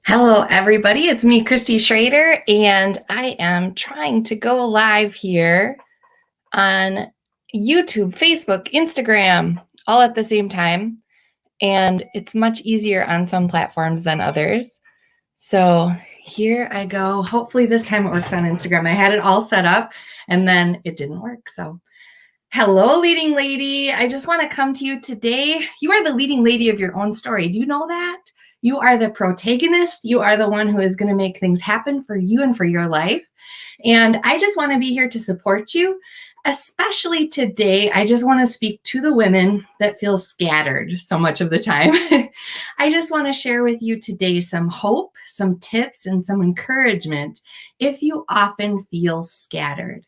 Hello, everybody. It's me, Christy Schrader, and I am trying to go live here on YouTube, Facebook, Instagram, all at the same time. And it's much easier on some platforms than others. So here I go. Hopefully, this time it works on Instagram. I had it all set up and then it didn't work. So, hello, leading lady. I just want to come to you today. You are the leading lady of your own story. Do you know that? You are the protagonist. You are the one who is going to make things happen for you and for your life. And I just want to be here to support you. Especially today, I just want to speak to the women that feel scattered so much of the time. I just want to share with you today some hope, some tips, and some encouragement if you often feel scattered.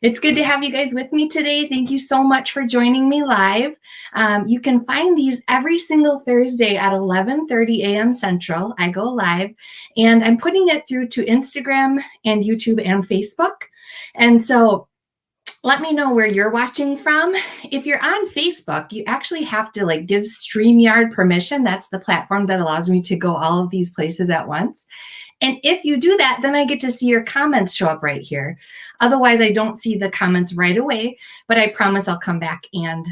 It's good to have you guys with me today. Thank you so much for joining me live. You can find these every single Thursday at 11:30 a.m. Central. I go live, and I'm putting it through to Instagram and YouTube and Facebook. And so let me know where you're watching from. If you're on Facebook, you actually have to give StreamYard permission. That's the platform that allows me to go all of these places at once. And if you do that, then I get to see your comments show up right here. Otherwise, I don't see the comments right away, but I promise I'll come back and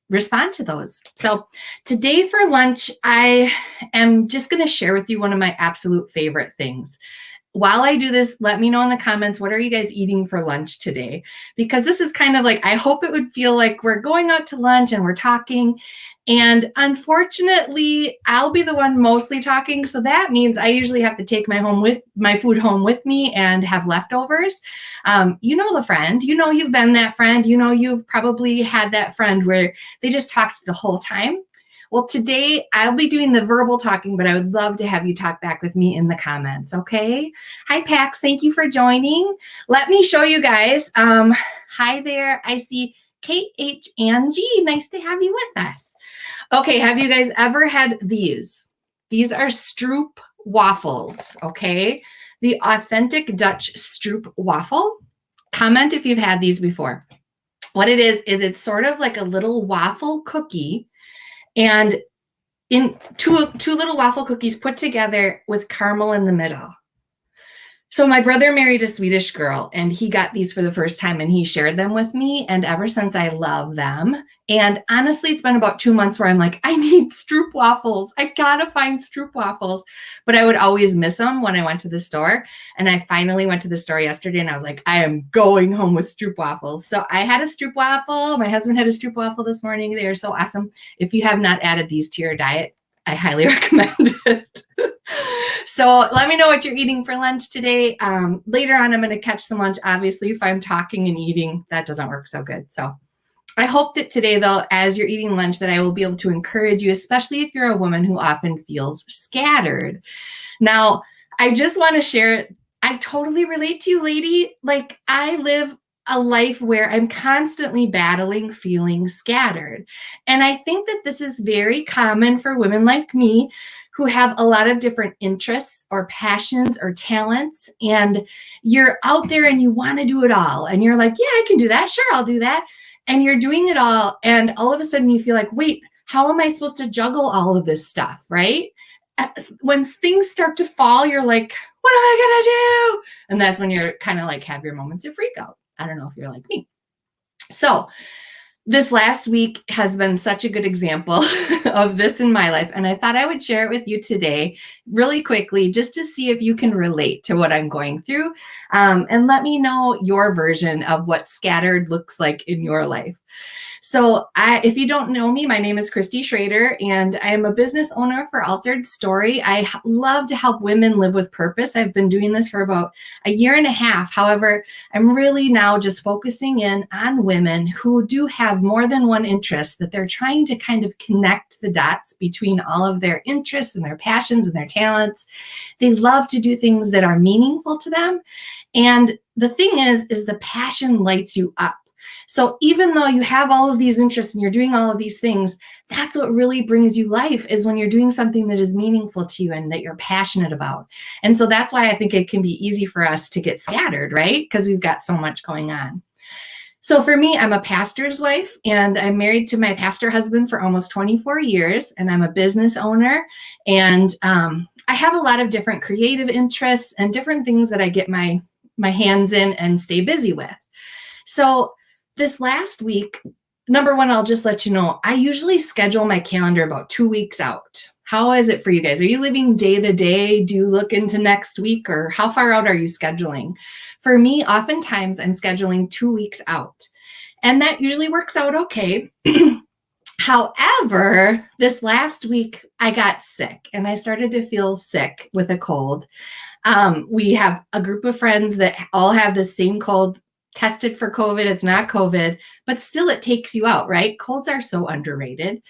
respond to those. So today for lunch, I am just going to share with you one of my absolute favorite things. While I do this, let me know in the comments, what are you guys eating for lunch today? Because this is kind of I hope it would feel like we're going out to lunch and we're talking. And unfortunately, I'll be the one mostly talking. So that means I usually have to take my food home with me and have leftovers. You know the friend, you've been that friend, you've probably had that friend where they just talked the whole time. Well, today I'll be doing the verbal talking, but I would love to have you talk back with me in the comments, okay? Hi, Pax. Thank you for joining. Let me show you guys. Hi there. I see KH Angie. Nice to have you with us. Okay, have you guys ever had these? These are Stroop waffles, okay? The authentic Dutch Stroop waffle. Comment if you've had these before. What it is it's sort of like a little waffle cookie, and in two little waffle cookies put together with caramel in the middle. So my brother married a Swedish girl, and he got these for the first time, and he shared them with me. And ever since, I love them. And honestly, it's been about 2 months where I'm like, I need Stroop waffles. I gotta find Stroop waffles. But I would always miss them when I went to the store. And I finally went to the store yesterday, and I was like, I am going home with Stroop waffles. So I had a Stroop waffle. My husband had a Stroop waffle this morning. They are so awesome. If you have not added these to your diet, I highly recommend it. So let me know what you're eating for lunch today. Later on, I'm going to catch some lunch. Obviously, if I'm talking and eating, that doesn't work so good. So I hope that today, though, as you're eating lunch, that I will be able to encourage you, especially if you're a woman who often feels scattered. Now, I just want to share, I totally relate to you, lady. I live a life where I'm constantly battling feeling scattered. And I think that this is very common for women like me who have a lot of different interests or passions or talents. And you're out there and you want to do it all. And you're like, yeah, I can do that. Sure, I'll do that. And you're doing it all. And all of a sudden you feel like, wait, how am I supposed to juggle all of this stuff, right? When things start to fall, you're like, what am I going to do? And that's when you're kind of have your moments of freak out. I don't know if you're like me. So this last week has been such a good example of this in my life. And I thought I would share it with you today really quickly, just to see if you can relate to what I'm going through. And let me know your version of what scattered looks like in your life. So if you don't know me, my name is Christy Schrader, and I am a business owner for Altered Story. I love to help women live with purpose. I've been doing this for about 1.5 years. However, I'm really now just focusing in on women who do have more than one interest, that they're trying to kind of connect the dots between all of their interests and their passions and their talents. They love to do things that are meaningful to them. And the thing is the passion lights you up. So even though you have all of these interests and you're doing all of these things, that's what really brings you life, is when you're doing something that is meaningful to you and that you're passionate about. And so that's why I think it can be easy for us to get scattered, right? Because we've got so much going on. So for me, I'm a pastor's wife, and I'm married to my pastor husband for almost 24 years, and I'm a business owner. And I have a lot of different creative interests and different things that I get my hands in and stay busy with. So this last week, number one, I'll just let you know, I usually schedule my calendar about 2 weeks out. How is it for you guys? Are you living day to day? Do you look into next week, or how far out are you scheduling? For me, oftentimes I'm scheduling 2 weeks out, and that usually works out okay. However, this last week I got sick and I started to feel sick with a cold. We have a group of friends that all have the same cold, tested for COVID. It's not COVID, but still it takes you out, right? Colds are so underrated.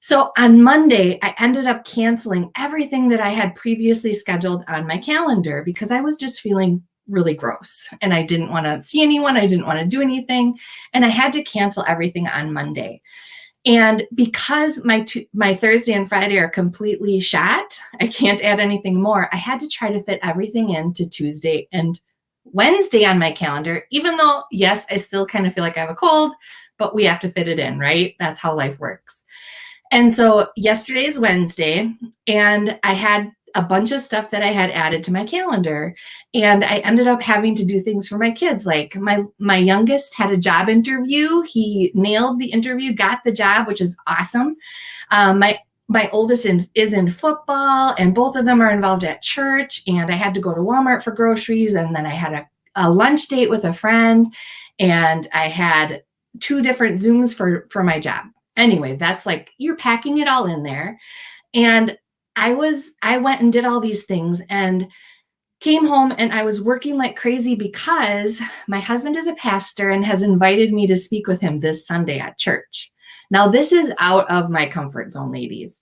So on Monday, I ended up canceling everything that I had previously scheduled on my calendar because I was just feeling really gross and I didn't want to see anyone. I didn't want to do anything. And I had to cancel everything on Monday. And because my Thursday and Friday are completely shot, I can't add anything more. I had to try to fit everything into Tuesday and Wednesday on my calendar, even though, yes, I still kind of feel like I have a cold, but we have to fit it in, right? That's how life works. And so yesterday is Wednesday, and I had a bunch of stuff that I had added to my calendar, and I ended up having to do things for my kids. Like my youngest had a job interview. He nailed the interview, got the job, which is awesome. My oldest is in football, and both of them are involved at church, and I had to go to Walmart for groceries, and then I had a lunch date with a friend, and I had 2 different Zooms for my job. Anyway, that's like, you're packing it all in there. And I went and did all these things and came home, and I was working like crazy because my husband is a pastor and has invited me to speak with him this Sunday at church. Now, this is out of my comfort zone, ladies.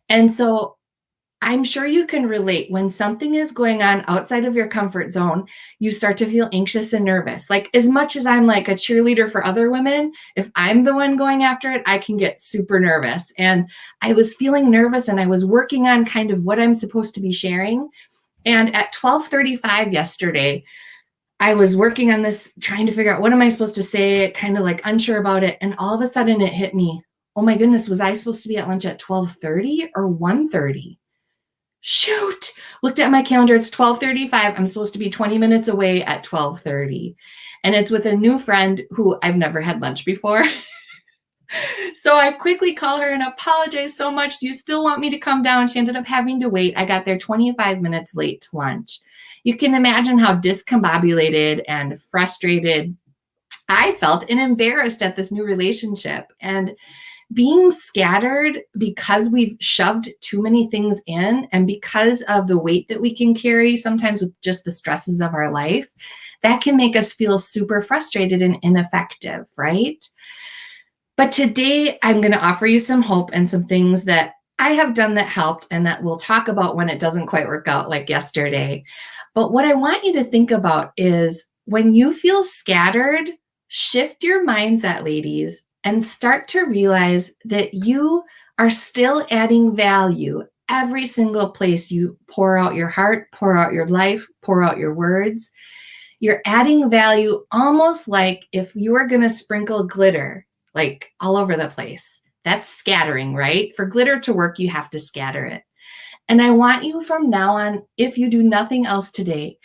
And so I'm sure you can relate. When something is going on outside of your comfort zone, you start to feel anxious and nervous. Like, as much as I'm like a cheerleader for other women, if I'm the one going after it, I can get super nervous. And I was feeling nervous, and I was working on kind of what I'm supposed to be sharing. And at 12:35 yesterday, I was working on this, trying to figure out what am I supposed to say, kind of like unsure about it. And all of a sudden it hit me, oh my goodness, was I supposed to be at lunch at 12:30 or 1:30? Shoot, looked at my calendar. It's 12:35. I'm supposed to be 20 minutes away at 12:30. And it's with a new friend who I've never had lunch before. So I quickly call her and apologize so much. Do you still want me to come down? She ended up having to wait. I got there 25 minutes late to lunch. You can imagine how discombobulated and frustrated I felt and embarrassed at this new relationship. And being scattered because we've shoved too many things in, and because of the weight that we can carry sometimes with just the stresses of our life, that can make us feel super frustrated and ineffective, right? But today I'm going to offer you some hope and some things that I have done that helped, and that we'll talk about when it doesn't quite work out like yesterday. But what I want you to think about is, when you feel scattered, shift your mindset, ladies, and start to realize that you are still adding value every single place you pour out your heart, pour out your life, pour out your words. You're adding value, almost like if you were going to sprinkle glitter like all over the place. That's scattering, right? For glitter to work, you have to scatter it. And I want you from now on, if you do nothing else today,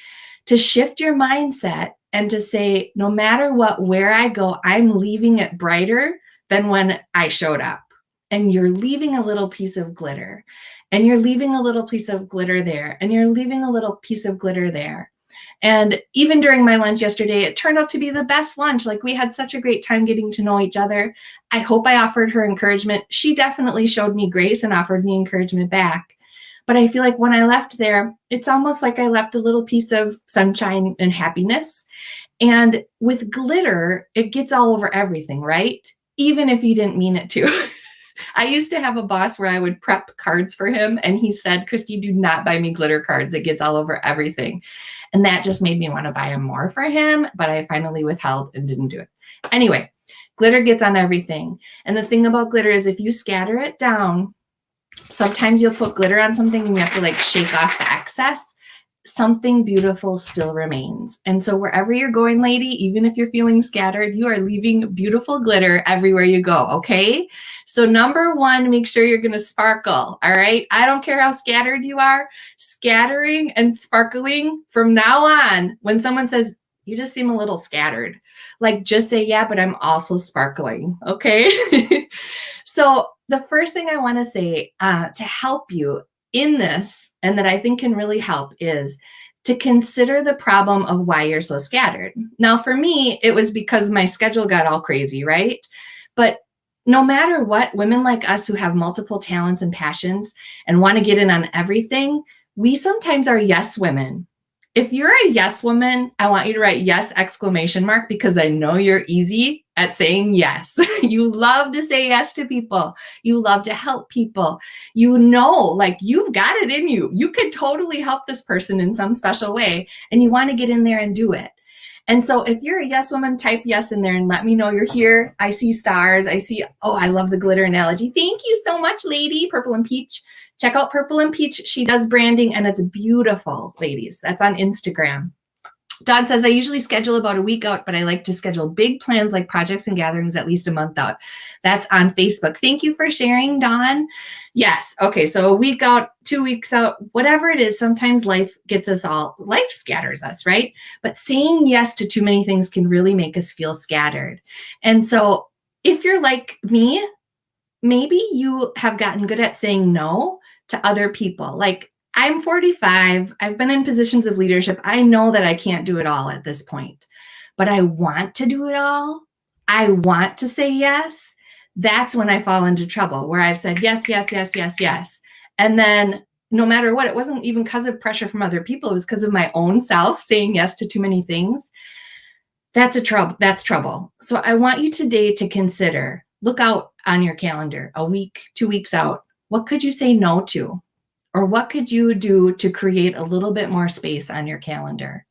to shift your mindset and to say, no matter what, where I go, I'm leaving it brighter than when I showed up. And you're leaving a little piece of glitter, and you're leaving a little piece of glitter there, and you're leaving a little piece of glitter there. And even during my lunch yesterday, it turned out to be the best lunch. Like, we had such a great time getting to know each other. I hope I offered her encouragement. She definitely showed me grace and offered me encouragement back. But I feel like when I left there, it's almost like I left a little piece of sunshine and happiness. And with glitter, it gets all over everything, right? Even if you didn't mean it to. I used to have a boss where I would prep cards for him, and he said, Christy, do not buy me glitter cards. It gets all over everything. And that just made me want to buy him more for him, but I finally withheld and didn't do it. Anyway, glitter gets on everything. And the thing about glitter is, if you scatter it down, sometimes you'll put glitter on something and you have to like shake off the excess. something beautiful still remains. And so wherever you're going, lady, even if you're feeling scattered, you are leaving beautiful glitter everywhere you go, okay? So number one, make sure you're gonna sparkle, all right? I don't care how scattered you are, scattering and sparkling from now on, when someone says, you just seem a little scattered, like just say, yeah, but I'm also sparkling, okay? So the first thing I wanna say to help you in this, and that I think can really help, is to consider the problem of why you're so scattered. Now, for me, it was because my schedule got all crazy, right? But no matter what, women like us who have multiple talents and passions and want to get in on everything, we sometimes are yes women. If you're a yes woman, I want you to write yes exclamation mark, because I know you're easy at saying yes. You love to say yes to people. You love to help people. You know, like you've got it in you. You could totally help this person in some special way, and you want to get in there and do it. And so if you're a yes woman, type yes in there and let me know you're here. I see stars. I see, oh, I love the glitter analogy. Thank you so much, lady. Purple and Peach. Check out Purple and Peach. She does branding and it's beautiful, ladies. That's on Instagram. Dawn says, I usually schedule about a week out, but I like to schedule big plans like projects and gatherings at least a month out. That's on Facebook. Thank you for sharing, Dawn. Yes. Okay. So a week out, 2 weeks out, whatever it is, sometimes life gets us all, life scatters us, right? But saying yes to too many things can really make us feel scattered. And so if you're like me, maybe you have gotten good at saying no to other people. Like, I'm 45. I've been in positions of leadership. I know that I can't do it all at this point, but I want to do it all. I want to say yes. That's when I fall into trouble, where I've said yes, yes, yes, yes, yes. And then no matter what, it wasn't even because of pressure from other people. It was because of my own self saying yes to too many things. That's trouble. So I want you today to consider, look out on your calendar, a week, 2 weeks out. What could you say no to? Or what could you do to create a little bit more space on your calendar?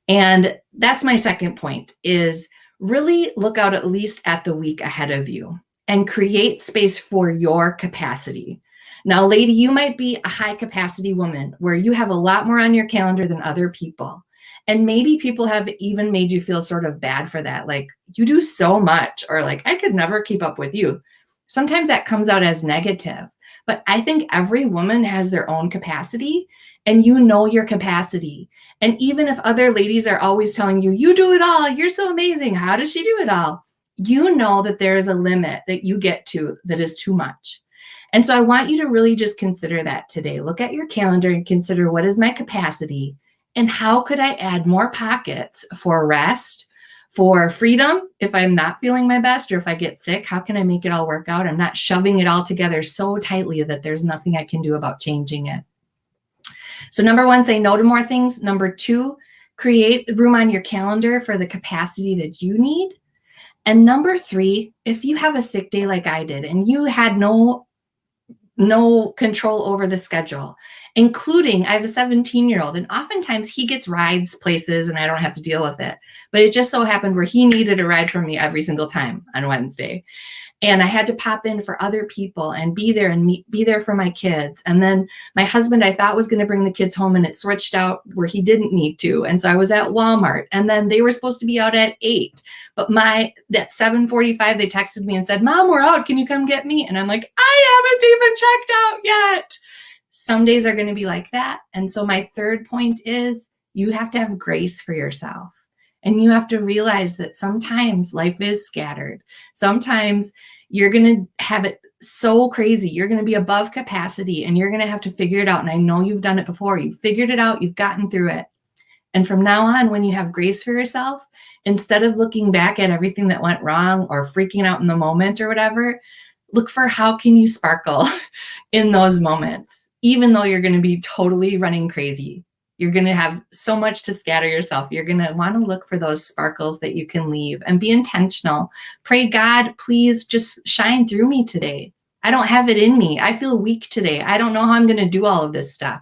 And that's my second point, is really look out at least at the week ahead of you and create space for your capacity. Now, lady, you might be a high capacity woman where you have a lot more on your calendar than other people. And maybe people have even made you feel sort of bad for that. Like, you do so much, or like, I could never keep up with you. Sometimes that comes out as negative. But I think every woman has their own capacity, and you know your capacity. And even if other ladies are always telling you, you do it all, you're so amazing, how does she do it all? You know that there is a limit that you get to that is too much. And so I want you to really just consider that today. Look at your calendar and consider, what is my capacity? And how could I add more pockets for rest, for freedom if I'm not feeling my best, or if I get sick? How can I make it all work out? I'm not shoving it all together so tightly that there's nothing I can do about changing it. So number one, say no to more things. Number two, create room on your calendar for the capacity that you need. And number three, if you have a sick day like I did and you had no control over the schedule, including, I have a 17-year-old, and oftentimes he gets rides places and I don't have to deal with it. But it just so happened where he needed a ride from me every single time on Wednesday. And I had to pop in for other people and be there and be there for my kids. And then my husband, I thought, was going to bring the kids home, and it switched out where he didn't need to. And so I was at Walmart, and then they were supposed to be out at 8. But that 7:45, they texted me and said, Mom, we're out. Can you come get me? And I'm like, I haven't even checked out yet. Some days are going to be like that. And so my third point is, you have to have grace for yourself. And you have to realize that sometimes life is scattered. Sometimes you're going to have it so crazy. You're going to be above capacity, and you're going to have to figure it out. And I know you've done it before. You've figured it out. You've gotten through it. And from now on, when you have grace for yourself, instead of looking back at everything that went wrong or freaking out in the moment or whatever, look for how can you sparkle in those moments, even though you're going to be totally running crazy. You're going to have so much to scatter yourself. You're going to want to look for those sparkles that you can leave and be intentional. Pray, God, please just shine through me today. I don't have it in me. I feel weak today. I don't know how I'm going to do all of this stuff.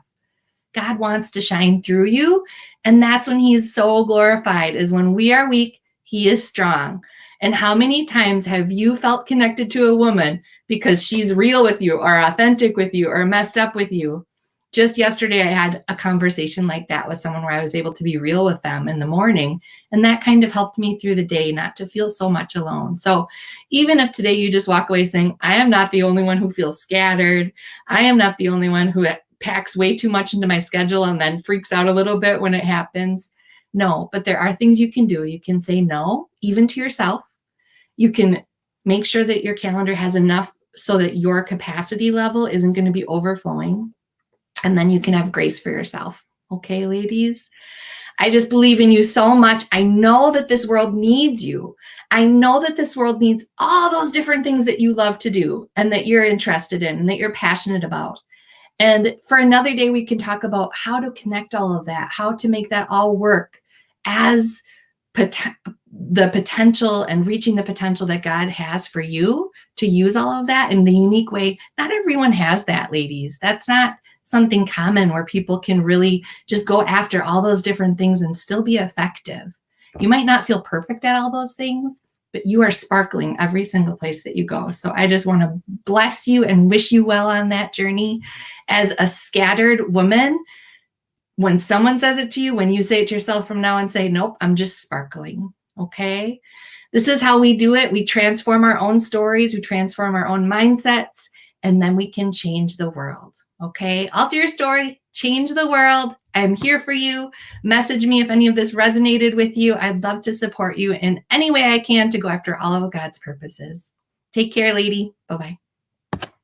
God wants to shine through you. And that's when he's so glorified, is when we are weak, he is strong. And how many times have you felt connected to a woman because she's real with you or authentic with you or messed up with you? just yesterday, I had a conversation like that with someone where I was able to be real with them in the morning. And that kind of helped me through the day not to feel so much alone. So even if today you just walk away saying, I am not the only one who feels scattered, I am not the only one who packs way too much into my schedule and then freaks out a little bit when it happens. No, but there are things you can do. You can say no, even to yourself. You can make sure that your calendar has enough so that your capacity level isn't going to be overflowing. And then you can have grace for yourself. Okay, ladies? I just believe in you so much. I know that this world needs you. I know that this world needs all those different things that you love to do and that you're interested in and that you're passionate about. And for another day, we can talk about how to connect all of that, how to make that all work as the potential and reaching the potential that God has for you to use all of that in the unique way. Not everyone has that, ladies. That's not something common where people can really just go after all those different things and still be effective. You might not feel perfect at all those things, but you are sparkling every single place that you go. So I just want to bless you and wish you well on that journey. As a scattered woman, when someone says it to you, when you say it to yourself from now on, say, nope, I'm just sparkling. Okay. This is how we do it. We transform our own stories. We transform our own mindsets, and then we can change the world. Okay. Alter your story, change the world. I'm here for you. Message me if any of this resonated with you. I'd love to support you in any way I can to go after all of God's purposes. Take care, lady. Bye-bye.